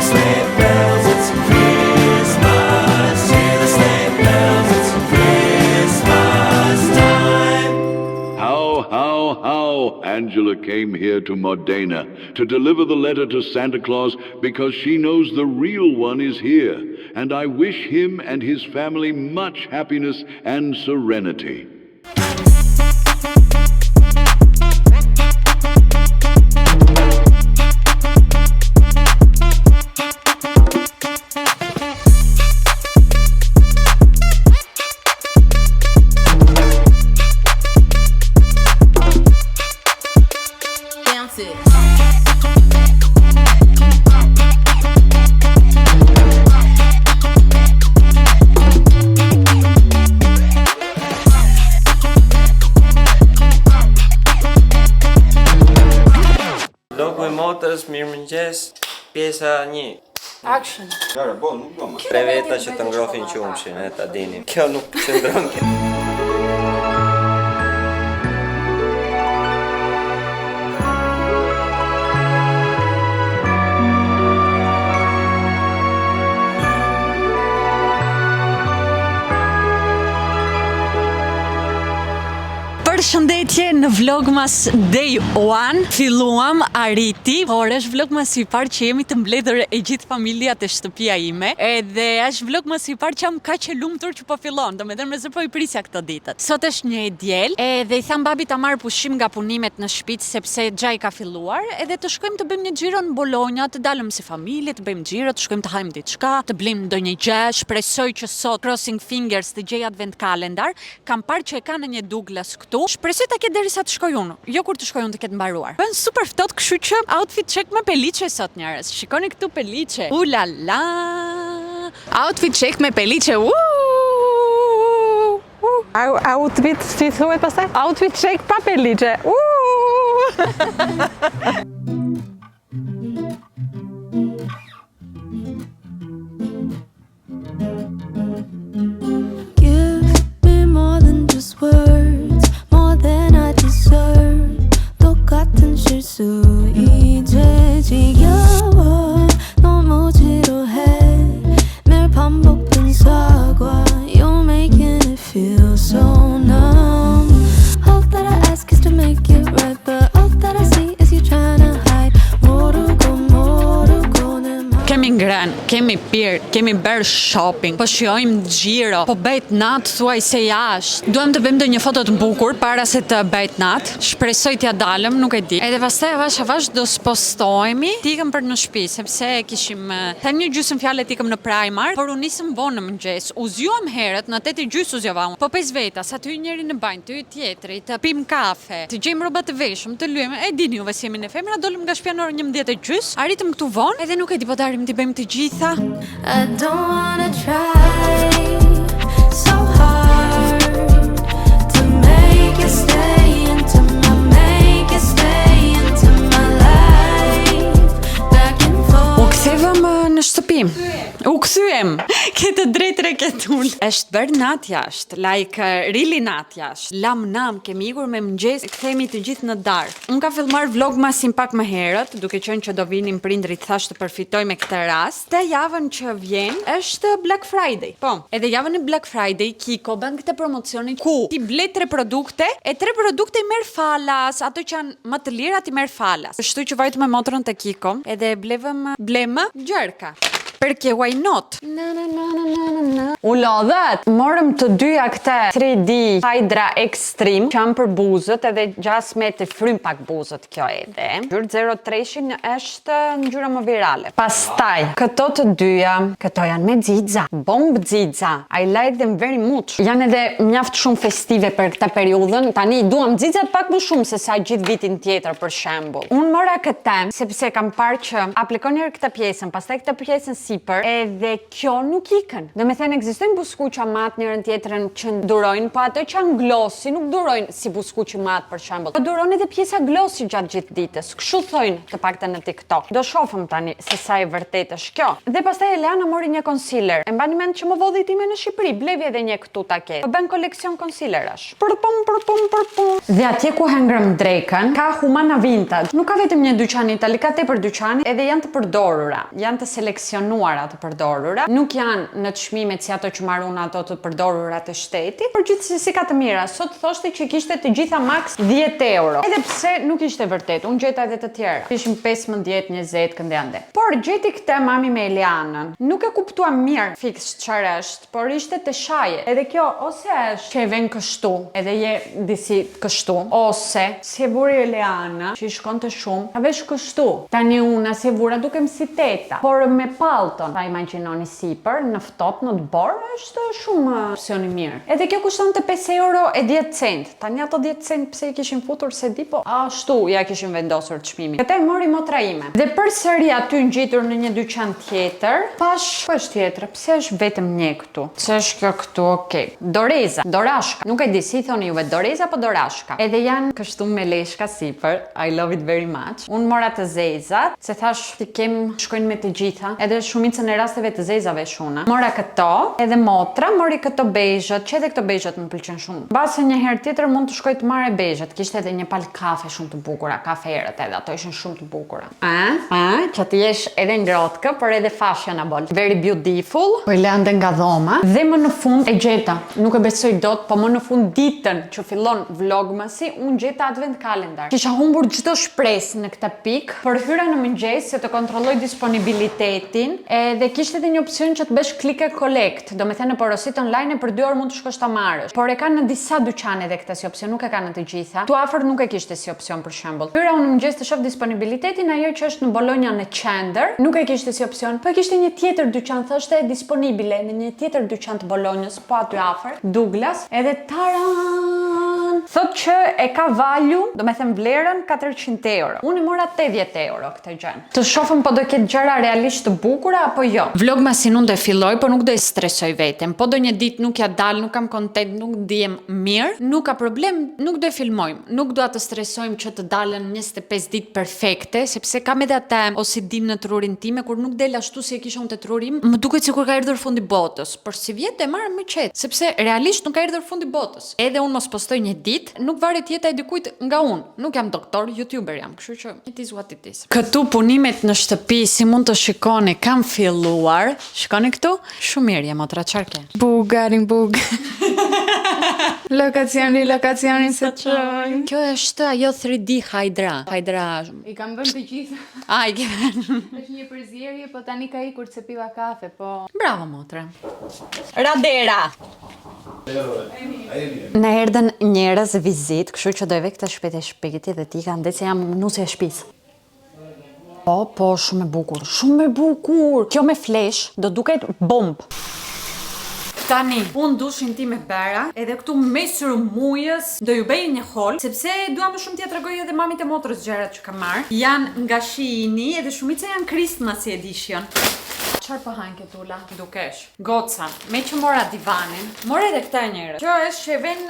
the sleigh bells, it's Christmas. Hear the sleigh bells, it's Christmas time. How Angela came here to Modena to deliver the letter to Santa Claus because she knows the real one is here, and I wish him and his family much happiness and serenity. Vlogu i motës, mirëmëngjes, pjesa 1. Action. Gara, po, nuk do më. 3 veta që të ngrofin qumshin, e ta dini. Kjo nuk qëndron kjo. Përshëndetje në Vlogmas Day 1. Filluam arriti, por është Vlogmas i parë që jemi të mbledhur e gjithë familja te shtëpia ime. Edhe është Vlogmas i parë që jam kaq e lumtur që po fillon, domethënë me zë po i prisja këto ditët. Sot është një diel, edhe i tham babit ta marr pushim nga punimet në shtëpi sepse xha i ka filluar, edhe të shkojmë të bëjmë një xhiro në Bologna, të dalëm si familje, të bëjmë xhiro, të shkojmë të hajmë diçka, të blejmë ndonjë gjë. Shpresoj që sot crossing fingers të gjej advent kalendar. Kam parë që e kanë një Douglas këtu. Shpresoj ta ketë derisa të shkoj unë, jo kur të shkoj unë të ketë mbaruar. Bën super ftohtë, kështu që outfit check me peliçe sot njerëz. Shikoni këtu peliçe. La la. Outfit check me peliçe. Outfit si thuhet pastaj? Outfit check pa peliçe. Give me more than just words, more than I deserve. 똑같은 실수 이제 지겨워. 너무 지루해. 매일 반복된 사과. You're making it feel so numb. All that I ask is to make it right, but all that I see is you trying to hide. 모르고 내 맘. Kemi ngrën, kemi pirë, kemi bërë shopping, po shijojmë xhiro, po bëhet natë thuaj se jashtë. Duam të bëjmë ndonjë foto të bukur para se të bëhet natë. Shpresoj t'ja dalëm, nuk e di. Edhe pastaj avash do spostohemi, t'ikëm për në shtëpi, sepse kishim tani një gjysmë fjalë t'ikëm në Primark, por u nisëm vonë në mëngjes. U zgjuam herët në 8:30 u zgjova unë. Po 5 veta, sa ty njëri në banjë, ty tjetri, të pim kafe, të gjejmë rroba të veshëm, të lyejmë. E dini juve si jemi ne femra, dolëm nga shtëpia në orën 11:30, arritëm këtu vonë, edhe nuk e di po darim t'i bëjmë të gjitha. I don't wanna try so hard to make you stay into my life. Back and forth. U kthevëm në shtëpi. U kthyem. Ke të drejtë reketul. Është bërë natë jashtë, like really natë jashtë. Nam, kemi ikur me mëngjes, kthehemi të gjithë në darkë. Unë ka filluar vlogmasin pak më herët, duke qenë që do vinin prindrit, thash të përfitoj me këtë rast. Te javën që vjen është Black Friday. Po, edhe javën e Black Friday Kiko bën këtë promocionin ku ti ble 3 produkte e 3 produkte i merr falas, ato që janë më të lirat i merr falas. Kështu që vajtë me motrën te Kiko, edhe blemë gjerka. Perché why not? U lodhet. Morëm të dyja këte 3D Hydra Extreme që janë për buzët, edhe gjasme të frym pak buzët kjo edhe. Ngjyrë 03-shin është ngjyra më virale. Pastaj, këto të dyja, këto janë me xixa, bomb xixa. I like them very much. Janë edhe mjaft shumë festive për këtë periudhën. Tani duam xixat pak më shumë se sa gjithë vitin tjetër për shembull. Unë mora këtë sepse kam parë që aplikon herë këtë pjesën, pastaj këtë pjesën sipër, edhe kjo nuk ikën. Do me thënë ekzistojnë buskuqa mat njërën tjetrën që durojnë, po ato që janë glossi nuk durojnë si buskuqi mat për shembull. Po duron edhe pjesa glossi gjatë gjithë ditës. Kështu thojnë të paktën në TikTok. Do shohim tani se sa e vërtetë është kjo. Dhe pastaj Eleana mori një concealer. E mbani mend që më vodhi time në Shqipëri, blevi edhe një këtu ta ke. Po bën koleksion concealerash. Dhe atje ku hengrëm drekën, ka Humana Vintage. Nuk ka vetëm një dyqan në Itali, ka tepër dyqane, edhe janë të përdorura. Janë të seleksionuara të përdorura. Nuk janë në çmimet si ato që marrun ato të përdorura të shtetit, por gjithsesi ka të mira. Sot thoshte që kishte të gjitha max 10 euro. Edhe pse nuk ishte vërtet, unë gjeta edhe të tjera. Ishin 15, 20 këndë ande. Por gjeti këtë mami me Elianën. Nuk e kuptuam mirë fiks çfarë është, por ishte të shaje. Edhe kjo ose është që e vën kështu, edhe je disi kështu, ose si e vuri Eliana, që i shkonte shumë, ka vesh kështu. Tani unë si e vura dukem si teta, por me pallton. Ta imagjinoni sipër, në ftohtë në të borë është shumë opsioni mirë. Edhe kjo kushtonte 5 euro e 10 cent. Tani ato 10 cent pse i kishin futur se di, po ashtu ja kishin vendosur çmimin. Këtë e mori motra ime. Dhe përsëri aty ngjitur në një dyqan tjetër, pash, po është tjetër, pse është vetëm një këtu? Pse është kjo këtu? Okej. Doreza, dorashka. Nuk e di si thoni juve, doreza apo dorashka. Edhe janë kështu me leshka sipër. I love it very much. Unë mora të zezat, se thash ti kem shkojnë me të gjitha, edhe shumicën e rasteve të zezave shuna. Mora këto, edhe motra mori këto bezhët, që edhe këto bezhët më pëlqen shumë. Mbase një herë tjetër mund të shkoj të marrë bezhët. Kishte edhe një palë kafe shumë të bukura, kaferët edhe ato ishin shumë të bukura. Që ti jesh edhe ngrotkë, por edhe fashja na bol. Very beautiful. Po i lande nga dhoma. Dhe më në fund e gjeta, nuk e besoj dot, po më në fund ditën që fillon vlogmasi, unë gjeta advent kalendar. Kisha humbur çdo shpresë në këtë pikë, por hyra në mëngjes se të kontrolloj disponibilitetin, dhe kishte edhe një opsion që të bësh click and collect. Do me thënë në porosit online e për 2 orë mund të shkosh ta marrësh. Por e kanë në disa dyqane edhe këtë si opsion, nuk e kanë në të gjitha. Tu afër nuk e kishte si opsion për shembull. Hyra unë në mëngjes të shoh disponibilitetin, ajo që është në Bologna në qendër, nuk e kishte si opsion. Po kishte një tjetër dyqan, thoshte disponibile në një tjetër dyqan të Bolognës, po aty afër, Douglas, edhe taran. Thot që e ka value, do me them vlerën 400 euro. Unë i mora 80 euro këtë gjën. Të shohim po do ketë gjëra realisht të bukura apo jo. Vlogmasin unë do e filloj, por nuk do e stresoj veten. Po do një ditë nuk ja dal, nuk kam kontent, nuk ndihem mirë, nuk ka problem, nuk do e filmojmë. Nuk do të stresojmë që të dalën 25 ditë perfekte, sepse kam edhe atë ose dim në trurin time kur nuk del ashtu si e kisha unë te trurim, më duket sikur ka erdhur fundi botës. Por si vjet e marr më qetë, sepse realisht nuk ka erdhur fundi botës. Edhe unë mos postoj një ditë, nuk varet jeta e dikujt nga unë. Nuk jam doktor, youtuber jam, kështu që it is what it is. Këtu punimet në shtëpi, si mund të shikoni, kam filluar. Shikoni këtu? Shumë mirë jam motra, çfarë ke? Bugarin bug. Lokacioni se çoj. Kjo është ajo 3D Hydra. I kam vënë të gjitha. I ke vënë. Është një përzierje, po tani ka ikur se piva kafe, po. Bravo motra. Radera. Në erdhen njerëz vizit, kështu që do e ve këtë shpejt dhe ti ka ndeci jam nusë e shtëpisë. Po, shumë e bukur, shumë e bukur. Kjo me flesh do duket bomb. Tani, unë dushin ti me bera, edhe këtu mesur mujës do ju bëj një hol, sepse dua më shumë t'ja tregoj edhe mamit e motrës gjërat që kam marrë. Janë nga Shein edhe shumica janë Christmas edition. Çfarë po hajnë këtu la? Dukesh. Goca, me që mora divanin, mora edhe këta njerëz. Kjo është që vjen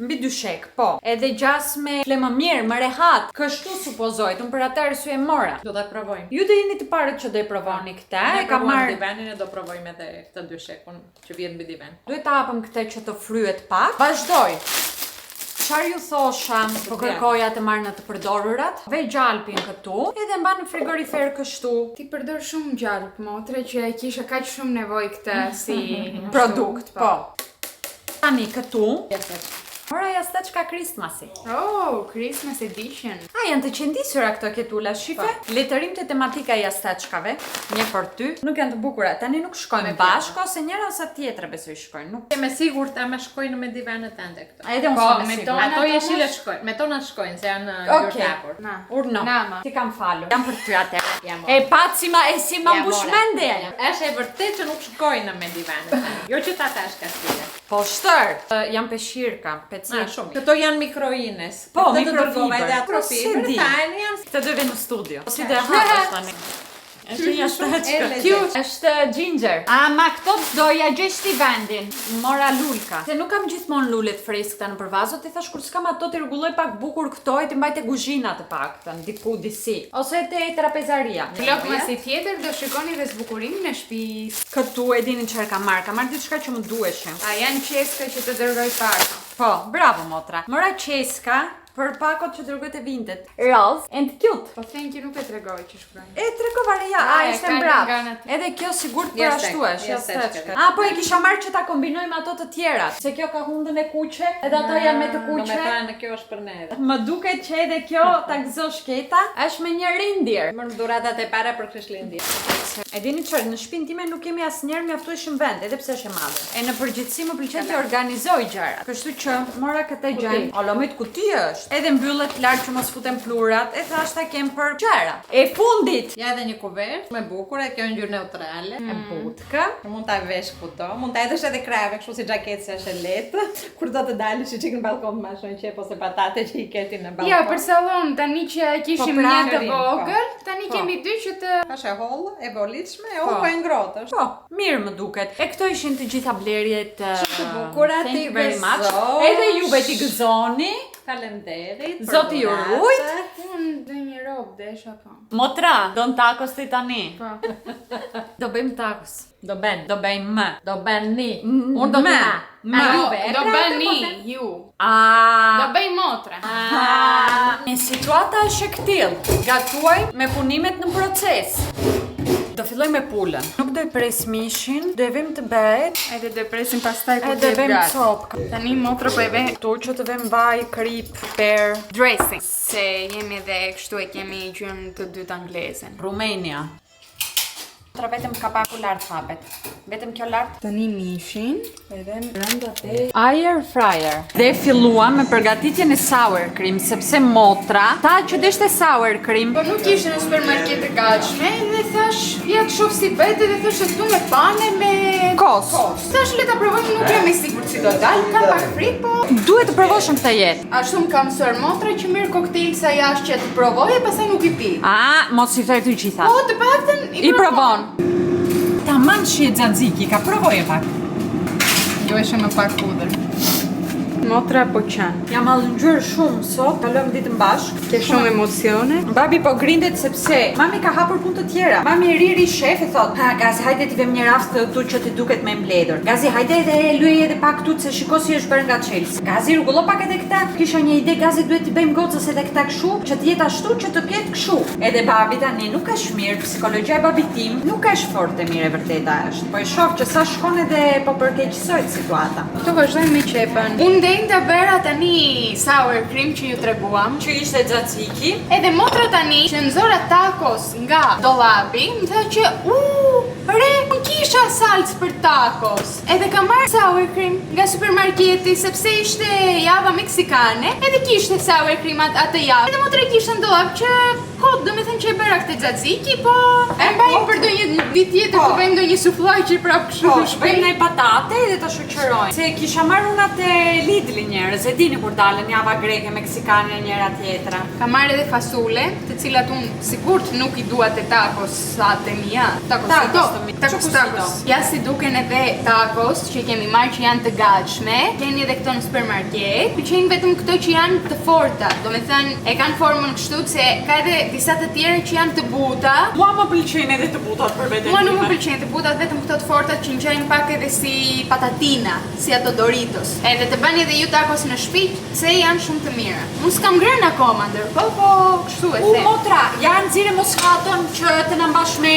mbi dyshek, po. Edhe gjas me flemë mirë, më rehat. Kështu supozojt, unë për atë arsye e mora. Do ta provojmë. Ju do jeni të parët që do e provoni këtë. Ne E kam marrë divanin e do provojmë edhe këtë dyshekun që vjen mbi divan. Duhet ta hapëm këtë që të fryhet pak. Vazhdoj. Çfarë ju thosha, po kërkoja të marrë në të përdorurat, ve gjalpin këtu, edhe mba në frigorifer kështu. Ti përdor shumë gjalp, motre, që e kisha kaq shumë nevojë këtë si Produkt, po. Tani këtu, mora jastëçka Christmasi. Oh, Christmas edition. Janë të qendisura këto ketula, shife. Letërim të tematika jastëçkave, një për ty. Nuk janë të bukura, tani nuk shkojnë bashkë, ose njëra ose tjetra besoj shkojnë. Nuk. Me sigurt ama shkojnë me divanet ende këto. Edhe unë Po, s'kam me sigurt. ato jeshile shkojnë, me tona shkojnë se janë gjurtapur. Na. Urno, Nama. ti kam falur. Jam për ty atë. Jam E pacima e si ma Jam mbush ora. mendje. Është e vërtetë që nuk shkojnë me divanet. Jo që ta tash kastile. Po shtër, jam peshirka, pecit. Shumë. Këto janë mikroines. Po, Këto do mikrofiber. dërgova edhe atë Po, si fiber. di. Tani janë Të dy në studio. Si dhe hapës tani. Është një shtachka. Cute. Është ginger. Ma këto doja gjesh ti vendin. Mora lulka. Se nuk kam gjithmonë lulet freskëta në përvazo, ti thash kur s'kam ato ti rregulloj pak bukur këto e ti mbaj te kuzhina të paktën, diku disi. Ose te trapezaria. Blok masi tjetër do shikoni dhe zbukurimin e shtëpisë. Këtu e dini çfarë kam marrë. Kam marrë diçka që më duheshin. A janë qeska që të dërgoj pak. Po, bravo motra. Mora qeska për pakot që dërgoj të vintet. Rose and cute. Po thank you nuk e tregoj që shkruajnë. E tregova ja, e ishte kanë mbrap. nga aty. Edhe kjo sigurt për Jashtë ashtu është, jashtë jashtë. shkete. Po e kisha marrë që ta kombinojmë ato të tjerat. Se kjo ka hundën e kuqe, edhe ato janë me të kuqe. Domethënë kjo është për neve. Më duket që edhe kjo ta gëzo shketa, është me një reindeer. Më dhuratat e para për Krishtlindje. E dini çfarë, në shtëpinë time nuk kemi asnjëherë mjaftueshëm vend, edhe pse është e madhe. E në përgjithësi më pëlqen të organizoj gjërat. Kështu që mora këtë gjë. Olomit kuti është. Edhe mbyllet lart që mos futen plurat, e thash ta kem për gjëra. E fundit. Ja edhe një kuvert me bukur, e kjo në ngjyrë neutrale. E butka. Mund ta vesh kudo, mund ta hedhësh edhe krave, kështu si xhaketë se është e lehtë. Kur do të dalësh çik në balkon me ashtu një qep ose patate që i ketin në balkon. Ja, për sallon tani që kishim pra, një të po. vogël, tani kemi dy që të Është e hollë, e volitshme, e po e ngrohtë është. Po, mirë më duket. E këto ishin të gjitha blerjet Të bukura, thank ti you very much. gëzosh. Edhe juve ti gëzoni. Faleminderit. për Zoti ju dhuratat. rujt. unë dhe një robë desh apo. Motra, don tacos ti tani. Po. Do bëjmë tacos. Do ben. Do bëjmë më. Do ben ni. Mm, Unë do me. bëna. Me. A Do juve, e pra, bëni të po ju. A. Do bëj motra. Në situata është e këtill. Gatuaj me punimet në proces. Do filloj me pulën. Nuk do i pres mishin, do e vëm të bëhet, Edhe do e presim pastaj kur edhe të vëm gati. copë. Tani motra po e ve Këtu që të vëm vaj, krip, per, dressing. Se jemi edhe kështu e kemi gjën të dytë anglezen. Rumenia. Tra vetëm kapaku lart hapet. Vetëm kjo lart. Tani mishin. Edhe brenda te air fryer. Dhe filluam me përgatitjen e sour cream, sepse motra tha që deshte sour cream. Po nuk ishte në supermarket të gatshme dhe thash, ja të shoh si bëhet dhe thosh këtu me pane me Kos. Thash le ta provojmë, nuk jam e sigurt si do dal, kam pak frik, po Duhet të provoshëm këtë jetë. ashtu më ka mësuar motra që merr koktejl sa jashtë që të provoj e pastaj nuk i pi. Mos i thoj të gjitha. Po të paktën I provon. Tamam shi e xaxiki, ka provoje pak. Jo e shumë pak pudër. Motra po qan. Jam allëngjur shumë sot, kalojmë ditën bashkë. Ke shumë emocione. Babi po grindet sepse mami ka hapur punë të tjera. Mami e riri shef e thot, ha Gazi, hajde ti vëm një rast këtu që ti duket më mbledhur. Gazi, hajde edhe luaj edhe pak këtu se shiko si është bërë nga Chelsea. Gazi, rregullo pak edhe këta. Kisha një ide, Gazi, duhet t'i bëjmë gocës edhe këta kështu, që të jetë ashtu që të ketë kështu. Edhe babi tani nuk është mirë, psikologjia e babit tim nuk është fort e mirë e vërteta është. Po e shoh që sa shkon edhe po përkeqësohet situata. Këtu vazhdojmë me qepën. Unë dej të bëra tani sour cream që ju treguam. Që ishte xhaxiki. Edhe motra tani që nxora tacos nga dollapi, më tha që re, unë kisha salcë për tacos. Edhe kam marrë sour cream nga supermarketi sepse ishte java meksikane, edhe kishte sour cream atë javë. Edhe motra kishte në dollap që do me thënë që e bëra këtë xhaxiki, po e mbajmë për do një ditë tjetër, po bëjmë do një sufllaqe prap kështu Po, në shpejt shtëpi. në patate dhe të shoqërojnë. Se kisha marrë unë atë Lidl njerëz, e dini kur dalën java greke, meksikane njëra tjetra. Kam marrë edhe fasule, të cilat unë sigurt nuk i dua te tacos sa te mia. Tacos të mi. tacos. Ja si duken edhe tacos që kemi marrë që janë të gatshme, keni edhe këto në supermarket. Pëlqejnë vetëm këto që janë të forta. Do me thënë, e kanë formën kështu se ka edhe disa të tjera që janë të buta. Mua më pëlqejnë edhe të butat për veten. Mua nuk më pëlqejnë të butat, vetëm këto të fortat që ngjajnë pak edhe si patatina, si ato Doritos. Edhe të bëni edhe ju tacos në shtëpi, se janë shumë të mira. Unë s'kam ngrënë akoma ndërkohë, po kështu e them. Motra, ja nxirë moshaton që të na mbash me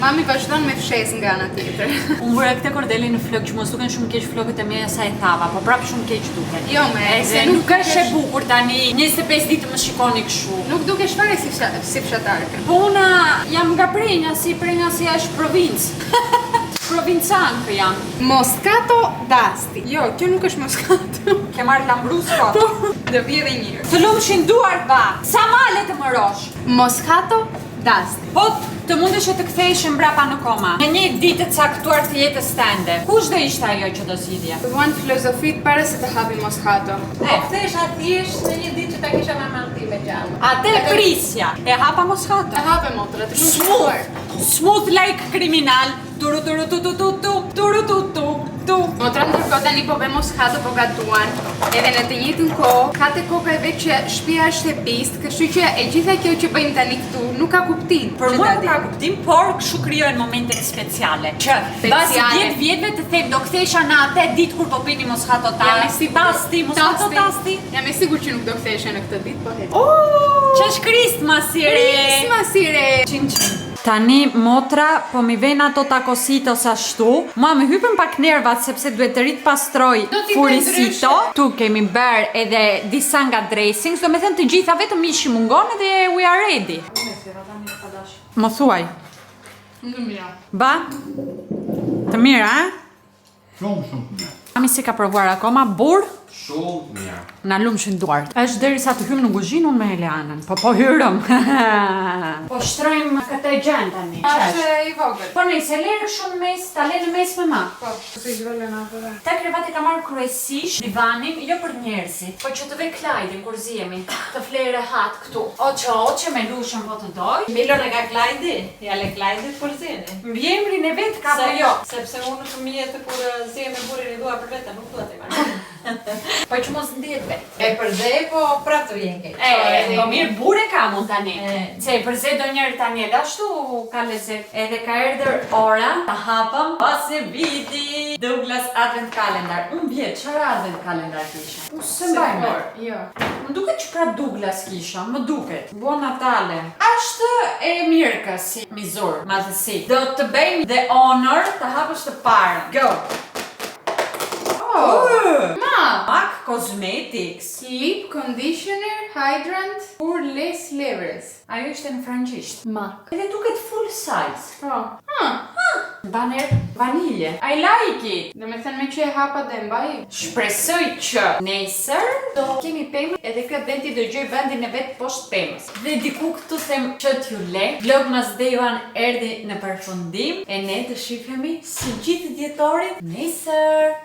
Mami vazhdon me fshes nga ana tjetër. Unë vëre këtë kordelin në flokë që mos duken shumë keq flokët e mia sa i thava, po prapë shumë keq duken. Jo me, Se nuk është e bukur tani, 25 ditë më shikoni kështu. Nuk dukesh fare si fshatarke. Po una jam nga Prenja si është provincë. Provincankë jam. Moscato d'Asti. Jo, kjo nuk është Moscato. Ke marrë lambrusco. Do vi edhe një herë. Të lumshin duart ba. Sa male të më rosh. Moscato d'Asti. Po, të mundesh që të kthehesh mbrapa në koma. Në një ditë të caktuar të jetës tënde. Kush do ishte ajo që do zgjidhja? Duan filozofit para se të hapi Moscato. Po kthesh thjesht në një ditë që ta kisha maman time gjallë. Atë prisja. E hapa Moscato. E hape motra, të Smooth. Smooth like kriminal. Turu turu tu tu tu tu turu tu tu tu. Motra ndërkohë tani po vemos hatë po gatuan. Edhe në të njëjtën kohë, hatë koka e vet që shtëpia është e pistë, kështu që e gjitha kjo që bëjmë tani këtu nuk ka kuptim. Për mua nuk ka kuptim, por kështu krijohen momente speciale. Që pas 10 vjetëve të them do kthesha në atë ditë kur po pini moscato tasti, moscato tasti. Jam e sigurt që nuk do ktheheshe në këtë ditë, po he. Ç'është Christmas i re? Christmas i re. Cin cin. Tani motra po mi ven ato tacositos ashtu. Mua më hypen pak nervat sepse duhet të pastroj furisito. Tu kemi bër edhe disa nga dressings, do me thënë të gjitha vetëm mishi mungon edhe we are ready. Më thuaj. Në mira. Ba? Të mira, a? Shumë të mirë. Mami si ka provuar akoma burr? Shumë mirë. Na lumshin duart. Është derisa të hym në kuzhinë unë me Heleanën. Po hyrëm. Po shtrojmë këtë gjën tani. Është i vogël. Po nëse lërë shumë mes, ta lë në mes me ma. Po, si zhvelen apo. Ta krevati ka marrë kryesisht divanin, jo për njerëzit, po që të ve Klajdin kur zihemi, të flej rehat këtu. Oqe me lushën po të doj. Milon e ka Klajdi, ja le Klajdit për zini. Mbiemrin e vet ka po jo. Sepse unë fëmijët kur zihem me burrin e dua për vete, nuk dua të marr. Po që mos ndihet vet. E përze, po prap të vjen keq. Po mirë bure ka mund tani. Se e përze do njerë tani edhe ashtu ka lezet. Edhe ka erdhur ora, ta hapëm pas e viti Douglas Advent Calendar. Unë vjetë, çfarë Advent Calendar kisha? Unë se mbaj më. Jo. Më duket që pra Douglas kisha, më duket. Buon Natale. Ashtë e mirë si mizur, madhësi. Do të bëjmë the honor të hapësh të parën. Go! MAC Cosmetics. Lip conditioner hydrant for less layers. Ajo ishte në franchisht. MAC. Edhe duket full size. Po. Baner vanilje. I like it. Do me thënë me që e hapa dhe mbaj. Shpresoj që nesër do kemi pemë edhe këtë venti do gjoj vendin e vetë poshtë pemës. Dhe diku këtu them që t'ju le. Vlogmas Dejuan erdi në përfundim e ne të shifemi si gjithë djetorit nesër.